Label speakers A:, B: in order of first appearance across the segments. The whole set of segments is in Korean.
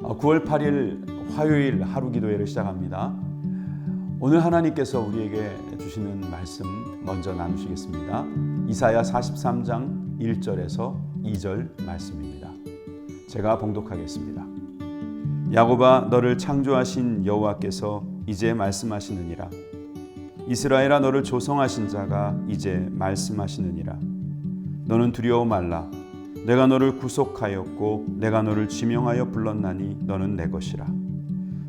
A: 9월 8일 화요일 하루 기도회를 시작합니다. 오늘 하나님께서 우리에게 주시는 말씀 먼저 나누시겠습니다. 이사야 43장 1절에서 2절 말씀입니다. 제가 봉독하겠습니다. 야곱아, 너를 창조하신 여호와께서 이제 말씀하시느니라. 이스라엘아, 너를 조성하신 자가 이제 말씀하시느니라. 너는 두려워 말라. 내가 너를 구속하였고 내가 너를 지명하여 불렀나니 너는 내 것이라.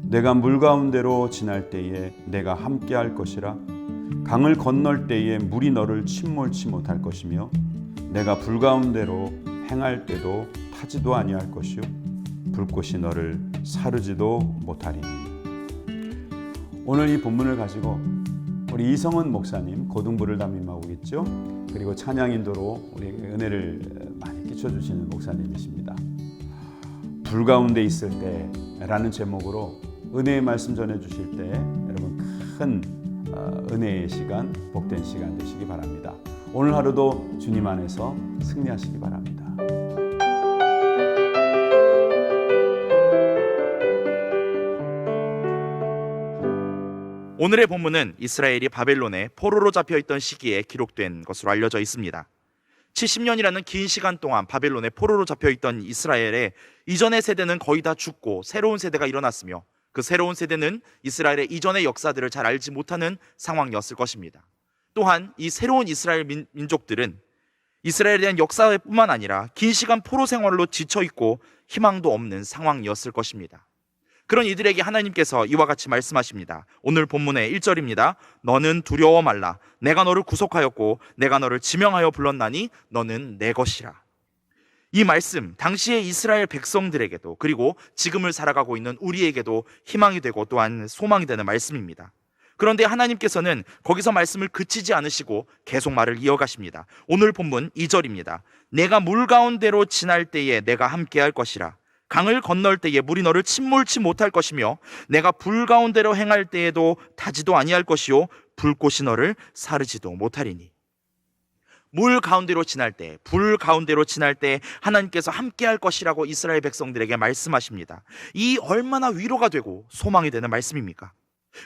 A: 내가 물 가운데로 지날 때에 내가 함께할 것이라. 강을 건널 때에 물이 너를 침몰치 못할 것이며 내가 불 가운데로 행할 때도 타지도 아니할 것이요 불꽃이 너를 사르지도 못하리니. 오늘 이 본문을 가지고 우리 이성은 목사님 고등부를 담임하고 있죠. 그리고 찬양 인도로 우리 은혜를 많이 끼쳐주시는 목사님이십니다. 불 가운데 있을 때라는 제목으로 은혜의 말씀 전해주실 때 여러분 큰 은혜의 시간, 복된 시간 되시기 바랍니다. 오늘 하루도 주님 안에서 승리하시기 바랍니다.
B: 오늘의 본문은 이스라엘이 바벨론에 포로로 잡혀있던 시기에 기록된 것으로 알려져 있습니다. 70년이라는 긴 시간 동안 바벨론에 포로로 잡혀있던 이스라엘의 이전의 세대는 거의 다 죽고 새로운 세대가 일어났으며 그 새로운 세대는 이스라엘의 이전의 역사들을 잘 알지 못하는 상황이었을 것입니다. 또한 이 새로운 이스라엘 민족들은 이스라엘에 대한 역사뿐만 아니라 긴 시간 포로 생활로 지쳐있고 희망도 없는 상황이었을 것입니다. 그런 이들에게 하나님께서 이와 같이 말씀하십니다. 오늘 본문의 1절입니다. 너는 두려워 말라. 내가 너를 구속하였고 내가 너를 지명하여 불렀나니 너는 내 것이라. 이 말씀, 당시의 이스라엘 백성들에게도 그리고 지금을 살아가고 있는 우리에게도 희망이 되고 또한 소망이 되는 말씀입니다. 그런데 하나님께서는 거기서 말씀을 그치지 않으시고 계속 말을 이어가십니다. 오늘 본문 2절입니다. 내가 물 가운데로 지날 때에 내가 함께할 것이라. 강을 건널 때에 물이 너를 침몰치 못할 것이며 내가 불 가운데로 행할 때에도 타지도 아니할 것이요 불꽃이 너를 사르지도 못하리니. 물 가운데로 지날 때, 불 가운데로 지날 때 하나님께서 함께할 것이라고 이스라엘 백성들에게 말씀하십니다. 이 얼마나 위로가 되고 소망이 되는 말씀입니까?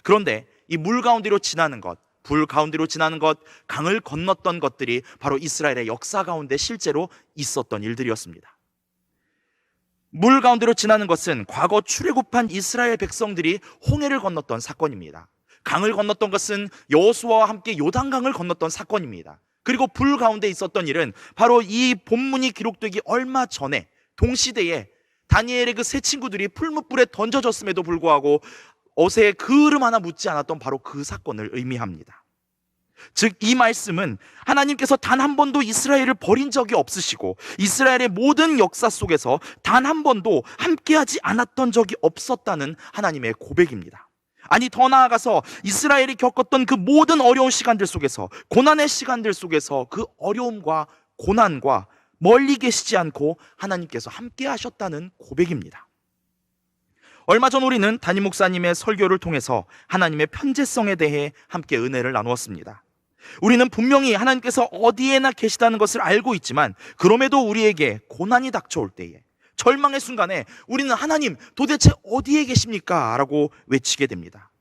B: 그런데 이 물 가운데로 지나는 것, 불 가운데로 지나는 것, 강을 건넜던 것들이 바로 이스라엘의 역사 가운데 실제로 있었던 일들이었습니다. 물 가운데로 지나는 것은 과거 출애굽한 이스라엘 백성들이 홍해를 건넜던 사건입니다. 강을 건넜던 것은 여호수아와 함께 요단강을 건넜던 사건입니다. 그리고 불 가운데 있었던 일은 바로 이 본문이 기록되기 얼마 전에 동시대에 다니엘의 그 세 친구들이 풀무불에 던져졌음에도 불구하고 어새에 그을음 하나 묻지 않았던 바로 그 사건을 의미합니다. 즉 이 말씀은 하나님께서 단 한 번도 이스라엘을 버린 적이 없으시고 이스라엘의 모든 역사 속에서 단 한 번도 함께하지 않았던 적이 없었다는 하나님의 고백입니다. 아니 더 나아가서 이스라엘이 겪었던 그 모든 어려운 시간들 속에서, 고난의 시간들 속에서 그 어려움과 고난과 멀리 계시지 않고 하나님께서 함께 하셨다는 고백입니다. 얼마 전 우리는 담임 목사님의 설교를 통해서 하나님의 편재성에 대해 함께 은혜를 나누었습니다. 우리는 분명히 하나님께서 어디에나 계시다는 것을 알고 있지만 그럼에도 우리에게 고난이 닥쳐올 때에, 절망의 순간에 우리는 하나님 도대체 어디에 계십니까? 라고 외치게 됩니다.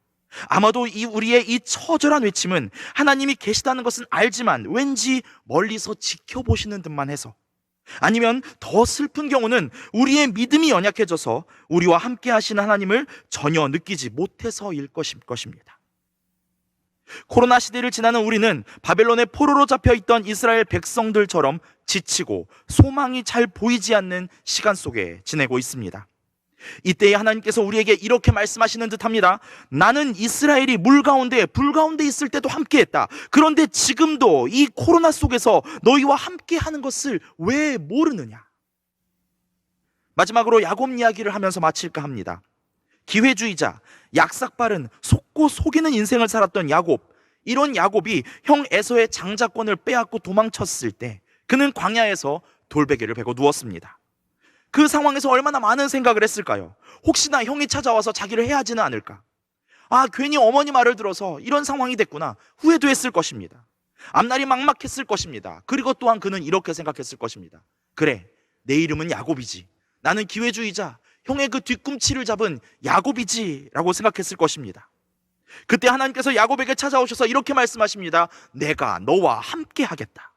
B: 아마도 우리의 이 처절한 외침은 하나님이 계시다는 것은 알지만 왠지 멀리서 지켜보시는 듯만 해서, 아니면 더 슬픈 경우는 우리의 믿음이 연약해져서 우리와 함께 하시는 하나님을 전혀 느끼지 못해서일 것입니다. 코로나 시대를 지나는 우리는 바벨론의 포로로 잡혀있던 이스라엘 백성들처럼 지치고 소망이 잘 보이지 않는 시간 속에 지내고 있습니다. 이때에 하나님께서 우리에게 이렇게 말씀하시는 듯합니다. 나는 이스라엘이 물 가운데, 불 가운데 있을 때도 함께했다. 그런데 지금도 이 코로나 속에서 너희와 함께하는 것을 왜 모르느냐? 마지막으로 야곱 이야기를 하면서 마칠까 합니다. 기회주의자, 약삭빠른, 속고 속이는 인생을 살았던 야곱, 이런 야곱이 형 에서의 장자권을 빼앗고 도망쳤을 때 그는 광야에서 돌베개를 베고 누웠습니다. 그 상황에서 얼마나 많은 생각을 했을까요? 혹시나 형이 찾아와서 자기를 해하지는 않을까? 괜히 어머니 말을 들어서 이런 상황이 됐구나 후회도 했을 것입니다. 앞날이 막막했을 것입니다. 그리고 또한 그는 이렇게 생각했을 것입니다. 그래, 내 이름은 야곱이지. 나는 기회주의자, 형의 그 뒤꿈치를 잡은 야곱이지라고 생각했을 것입니다. 그때 하나님께서 야곱에게 찾아오셔서 이렇게 말씀하십니다. 내가 너와 함께 하겠다.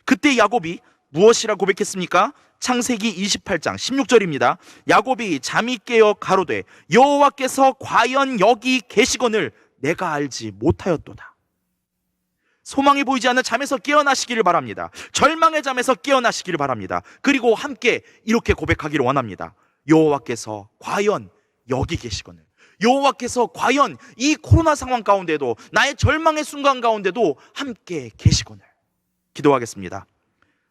B: 그때 야곱이 무엇이라 고백했습니까? 창세기 28장 16절입니다. 야곱이 잠이 깨어 가로되 여호와께서 과연 여기 계시거늘 내가 알지 못하였도다. 소망이 보이지 않는 잠에서 깨어나시기를 바랍니다. 절망의 잠에서 깨어나시기를 바랍니다. 그리고 함께 이렇게 고백하기를 원합니다. 여호와께서 과연 여기 계시거늘, 여호와께서 과연 이 코로나 상황 가운데도, 나의 절망의 순간 가운데도 함께 계시거늘. 기도하겠습니다.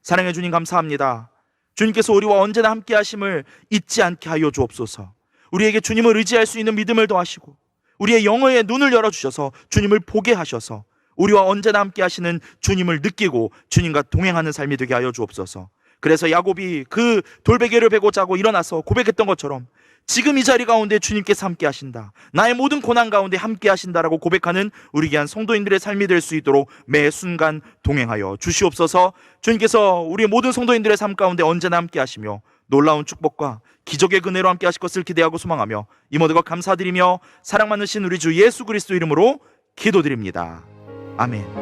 B: 사랑해 주님, 감사합니다. 주님께서 우리와 언제나 함께 하심을 잊지 않게 하여 주옵소서. 우리에게 주님을 의지할 수 있는 믿음을 더하시고 우리의 영혼의 눈을 열어주셔서 주님을 보게 하셔서 우리와 언제나 함께 하시는 주님을 느끼고 주님과 동행하는 삶이 되게 하여 주옵소서. 그래서 야곱이 그 돌베개를 베고 자고 일어나서 고백했던 것처럼 지금 이 자리 가운데 주님께서 함께 하신다, 나의 모든 고난 가운데 함께 하신다라고 고백하는 우리 귀한 성도인들의 삶이 될 수 있도록 매 순간 동행하여 주시옵소서. 주님께서 우리의 모든 성도인들의 삶 가운데 언제나 함께 하시며 놀라운 축복과 기적의 은혜로 함께 하실 것을 기대하고 소망하며 이 모든 것 감사드리며 사랑 많으신 우리 주 예수 그리스도 이름으로 기도드립니다. 아멘.